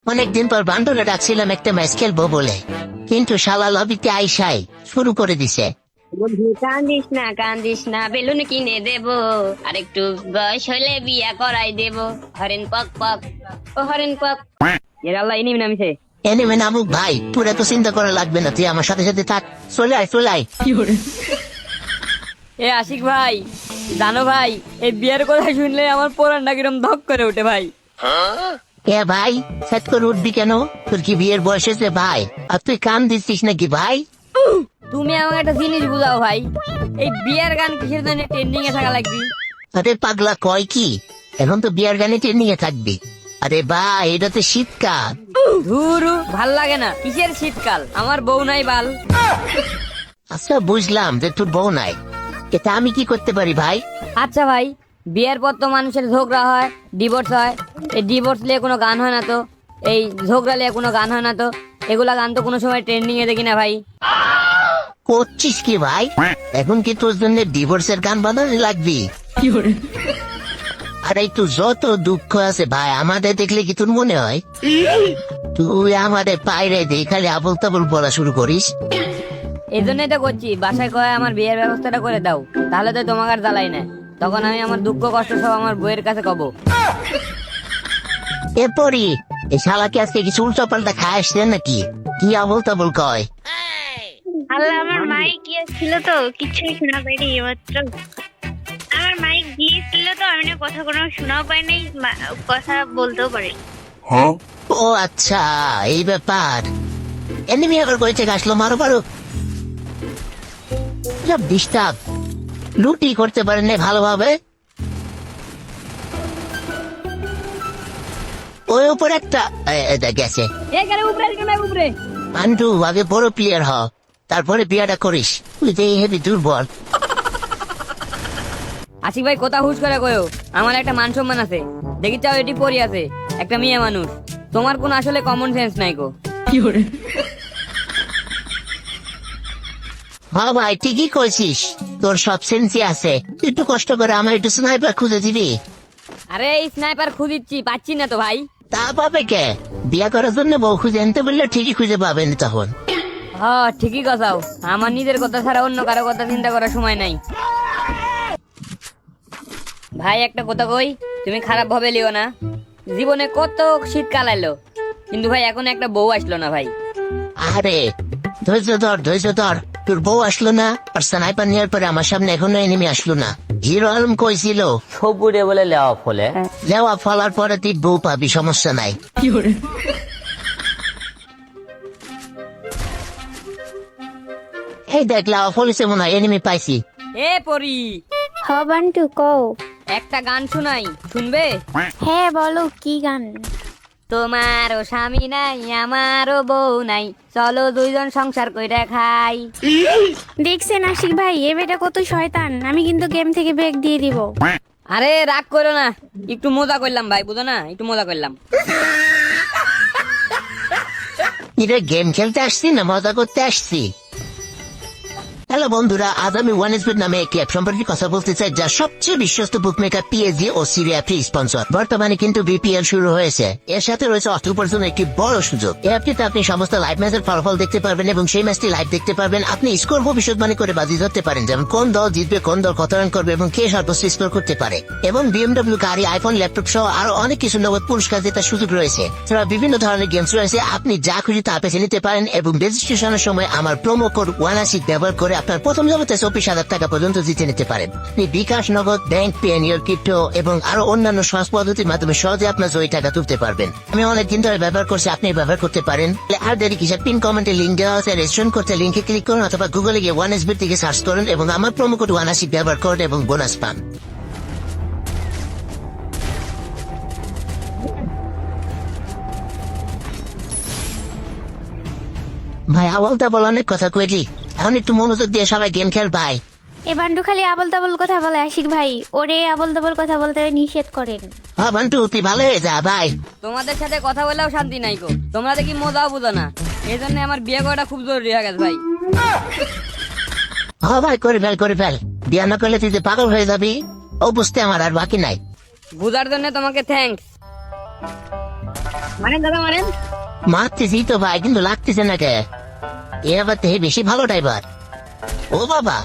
অনেকদিন পর বান্ডলে ডাকছিলাম একটা ম্যাচ খেলবো বলে, কিন্তু শালা লবিতে আইসাই শুরু করে দিছে। বন্ধু কান্দিস না কান্দিস না, বেলুন কিনে দেব, আর একটু বয়স হলে বিয়া করাই দেব। হরেন পক পক, ও হরেন পক। এর আল্লাহ ইনি নামিছে। এনিমে নামুক ভাই, পুরা তো চিন্তা করা লাগবে না, তুই আমার সাথে সাথে থাক। চলে আয় চলে আয়। এ আশিক ভাই, জানো ভাই, এই বিয়ের কথা শুনলে আমার পোড়ানটা কিরম ধক করে ওঠে ভাই। এ ভাই, সেট করে উঠবি কেন? তোর কি বিয়ের বয়স হয়েছে ভাই? আর তুই কান দিচ্ছিস নাকি ভাই? তুমি আমাকে একটা জিনিস বুঝাও ভাই, এই বিয়ের গান কিসের জন্য ট্রেন্ডিং এ থাকা লাগবে? আরে পাগলা কয় কি, এখন তো বিয়ার গানে ট্রেনিং এ থাকবি। আরে ভাই, এটা তো শীতকাল। ধুরু, ভাল লাগে না। কিসের শীতকাল, আমার বউ নাই বাল। আচ্ছা বুঝলাম যে তোর বউ নাই, এটা আমি কি করতে পারি ভাই? আচ্ছা ভাই, বিয়ের পর তো মানুষের ঝগড়া হয়, ডিভোর্স হয়। এই ডিভোর্স নিয়ে কোনো গান হয় না তো, এই ঝগড়া নিয়ে কোনো গান হয় না তো, এগুলা গান তো কোনো সময় ট্রেন্ডিং এ দেখি না ভাই। করছিস কি ভাই? এখন কি তোর জন্য ডিভোর্সের গান বানানো লাগবি? আর একটু যত দুঃখ আছে ভাই আমাদের দেখলে কি তোর মনে হয় তুই আমাদের পায়রে দিয়ে খালি আবল তাবল বলা শুরু করিস? এই জন্যই তো করছি, বাসায় কয়ে আমার বিয়ের ব্যবস্থাটা করে দাও, তাহলে তো তোমাকে আর জ্বালাই না। তখন আমি আমার দুঃখ কষ্ট সব আমার বইয়ের কাছে কব। এরপরই এই শালাকে আজকে কিছু উল্টো পাল্টা খায় আসছে নাকি? কি আবল তাবল কয়? আল্লাহ, আমার মাইক গিয়েছিল তো কিছুই শোনা পাইনি মাত্র। আমার মাইক গিয়েছিল তো, আমি না কথা কোনো শোনাও পাই নাই, কথা বলতেও পারি। ও আচ্ছা, এই ব্যাপার। এনিমি আবার কই থেকে আসলো? মারো মারো। সব ডিস্টার্ব, লুটি করতে পারেন না ভালোভাবে। ওই উপর একটা গেছে। উপরে আন্টু, আগে বড় প্লেয়ার হ, তারপরে বিয়াটা করিস। তুই যে হেবি দুর্বল। আশিক ভাই, কথা হুশ করে কয়ো, আমার একটা মান সম্মান আছে। দেখি চাও এটি পরি আছে, একটা মেয়ে মানুষ। তোমার কোন আসলে কমন সেন্স নাই গো। হ্যাঁ ভাই, ঠিকই কইছিস, তোর সব সেন্সি আছে। তুই একটু কষ্ট করে আমার একটু স্নাইপার খুঁজে দিবি। আরে এই স্নাইপার খুঁজিচ্ছি, পাচ্ছি না তো ভাই। তা পাবে কে? বিয়া করার জন্য বউ খুঁজে আনতে বললে ঠিকই খুঁজে পাবেন তখন। হ্যাঁ ঠিকই কথাও, আমার নিজের কথা ছাড়া অন্য কারো কথা চিন্তা করার সময় নাই। ভাই একটা কথা কই, তুমি খারাপ ভাবে লিও না। জীবনে কত শীতকাল এলো, কিন্তু ভাই এখন একটা বউ আসলো না ভাই। আরে ধৈর্য ধর ধৈর্য ধর, তোর বউ আসলো না আর স্নাইপার নেওয়ার পরে আমার সামনে এখনো এনিমি আসলো না। হিরো আলম কইছিল সবুরে বলে লেওয়া ফলে লেওয়া ফলার পরে তুই বউ পাবি, সমস্যা নাই। এই দেখ, লেওয়া ফলেছে মনে হয়, এনিমি পাইছি। এ পরি, হ বান্টু কও। একটা গান শুনাই, শুনবে? হ্যাঁ বলো, কি গান? তোমারও স্বামী নাই, আমারও বউ নাই, চলো দুইজন সংসার কইরা খাই। দেখছেন আশিক ভাই, এ বেটা কত শয়তান, আমি কিন্তু গেম থেকে ব্রেক দিয়ে দিব। আরে রাগ করো না, একটু মজা করলাম ভাই, বুঝো না, একটু মজা করলাম। এরা গেম খেলতে আসছি না মজা করতে আসছি? হ্যালো বন্ধুরা, আজ আমি ওয়ানএসবিট নামে একটি অ্যাপ সম্পর্কে কথা বলতে চাই, যা সবচেয়ে বিশ্বস্ত বুকমেকার পিএসজি ও সিরিয়া ফ্রি স্পন্সর। বর্তমানে কিন্তু বিপিএল শুরু হয়েছে, এর সাথে রয়েছে অর্থ উপার্জনের একটি বড় সুযোগ। এই অ্যাপটিতে আপনি সমস্ত লাইভ ম্যাচের ফলাফল দেখতে পারবেন এবং সেই ম্যাচটি লাইভ দেখতে পারবেন। আপনি স্কোর ভবিষ্যৎবাণী করে বাজি ধরতে পারেন, যেমন কোন দল জিতবে, কোন দল কত রান করবে এবং কে সর্বোচ্চ স্কোর করতে পারে। এবং বিএমডব্লিউ গাড়ি, আইফোন, ল্যাপটপ সহ আরো অনেক কিছু নগদ পুরস্কার জেতার সুযোগ রয়েছে। এছাড়া বিভিন্ন ধরনের গেমস রয়েছে, আপনি যা খুশি তা বেছে নিতে পারেন। এবং রেজিস্ট্রেশনের সময় আমার প্রোমো কোড ওয়ানাসিক ব্যবহার করে আপনার প্রথম জগতে 24,000 টাকা পর্যন্ত জিতে নিতে পারেন। আপনি বিকাশ, নগদ, ব্যাংক, পেনিয়র, ক্রিপ্টো এবং আরো অন্যান্য সহজ পদ্ধতির মাধ্যমে সহজে আপনার জয়ী টাকা তুলতে পারবেন। আমি অনেক দিন ধরে ব্যবহার করছি, আপনি ব্যবহার করতে পারেন। আর দেরি কিসের? পিন কমেন্টে লিঙ্ক দেওয়া আছে, রেজিস্ট্রেশন করতে লিঙ্কে ক্লিক করুন অথবা গুগলে গিয়ে ওয়ানএসবিট থেকে সার্চ করুন এবং আমার প্রোমো কোড ওয়ানাসিক ব্যবহার করুন এবং বোনাস পান। ভাই আবল তাবল অনেক কথা কইলি, এখন একটু মনোযোগ দিয়ে সবাই গেম খেল ভাই। এ বান্টু খালি আবল তাবল কথা বলে আশিক ভাই, ওরে আবল তাবল কথা বলতে নিষেধ করেন। হ্যাঁ বান্টু, তুই ভালো হয়ে যা ভাই। তোমাদের সাথে কথা বলেও শান্তি নাই গো, তোমরা দেখি মজাও বুঝো না। এই জন্য আমার বিয়ে করাটা খুব জরুরি হয়ে গেছে ভাই। হ্যাঁ ভাই, করে ফেল করে ফেল, বিয়া না করলে তুই যে পাগল হয়ে যাবি, ও বুঝতে আমার আর বাকি নাই। বুঝার জন্য তোমাকে থ্যাঙ্কস। মারেন দাদা মারেন। মারতেছি তো ভাই, কিন্তু লাগতেছে না কে? এ আবার দেহে বেশি ভালো ড্রাইভার। ও বাবা,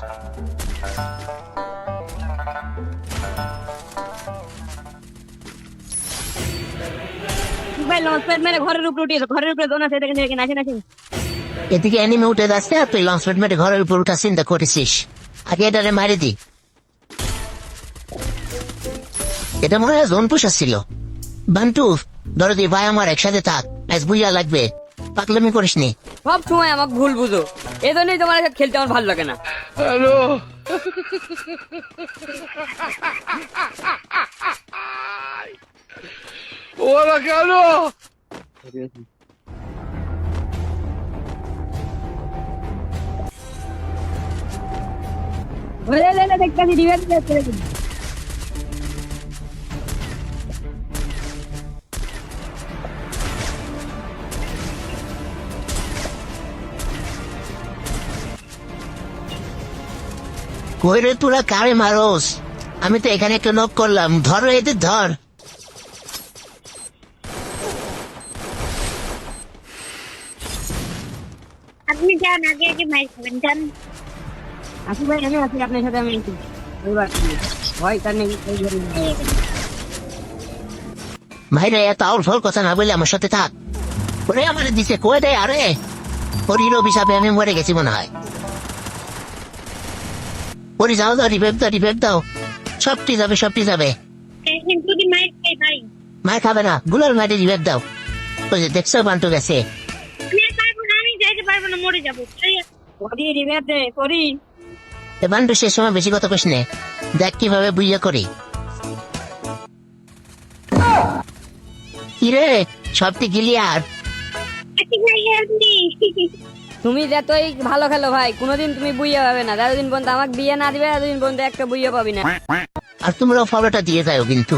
ভাই লঞ্চ প্যাড মেরে ঘরের উপরে উঠিয়ে ঘরের উপরে দোন আছে দেখেন দেখেন আসেন আসেন। এদিকে এনিমে উঠে যাচ্ছে আর তুই লঞ্চ প্যাড মেরে ঘরের উপর উঠা চিন্তা করেছিস। আগে এটারে মারি দি। এটা মনে হয় জোন পুষা ছিল। বান্টু, দরদি ভাই আমার একসাথে থাক, আজ বুইয়া লাগবে, পাগলামি করিস নি। সব সময় আমাকে ভুল বুঝো, এই জন্যই তোমার সাথে খেলতে আমার ভালো লাগে না। দেখতেছি রিভেঞ্জ দেখতে। কই রে তোরা কারে মারোস? আমি তো এখানে একটা নক করলাম, ধরো এদের ধর। আপনি যান, আগে আগে মাইর খাবেন, যান। আসি ভাই আমি আছি আপনার সাথে, আমি একটু ভয় তার নেই। ভাইরে এত আউল ফল কথা না বলে আমার সাথে থাক। ওরে আমার দিছে কয়ে দেয়, আরে ওরির অভিশাপে আমি মরে গেছি মনে হয়। ওরি যাও দাও, রিভেভ দাও, রিভেভ দাও, সবটি যাবে, সবটি যাবে। এখন যদি মাইর খাই ভাই, মায় খাবে না, গুলার মাঠে রিভেভ দাও। ওই যে দেখছো বান্টু গেছে। আমি আর পারবো না, আমি যাইতে পারবো না, মরে যাবো। করি রিভেঞ্জ দে করি। এ বান্টু সে সময় বেশি কথা কইস নে, দেখ কিভাবে বুইয়া করি। কিরে সবটি গিলি আর আচ্ছা ভাই, হেল্প মি। তুমি যতই ভালো খেলো ভাই, কোনোদিন তুমি বুইয়া পাবে না। যতদিন পর্যন্ত আমাকে বিয়ে না দিবে ততদিন পর্যন্ত একটা বুইয়া পাবি না। আর তোমরাও ফলোটা দিয়ে যাও কিন্তু।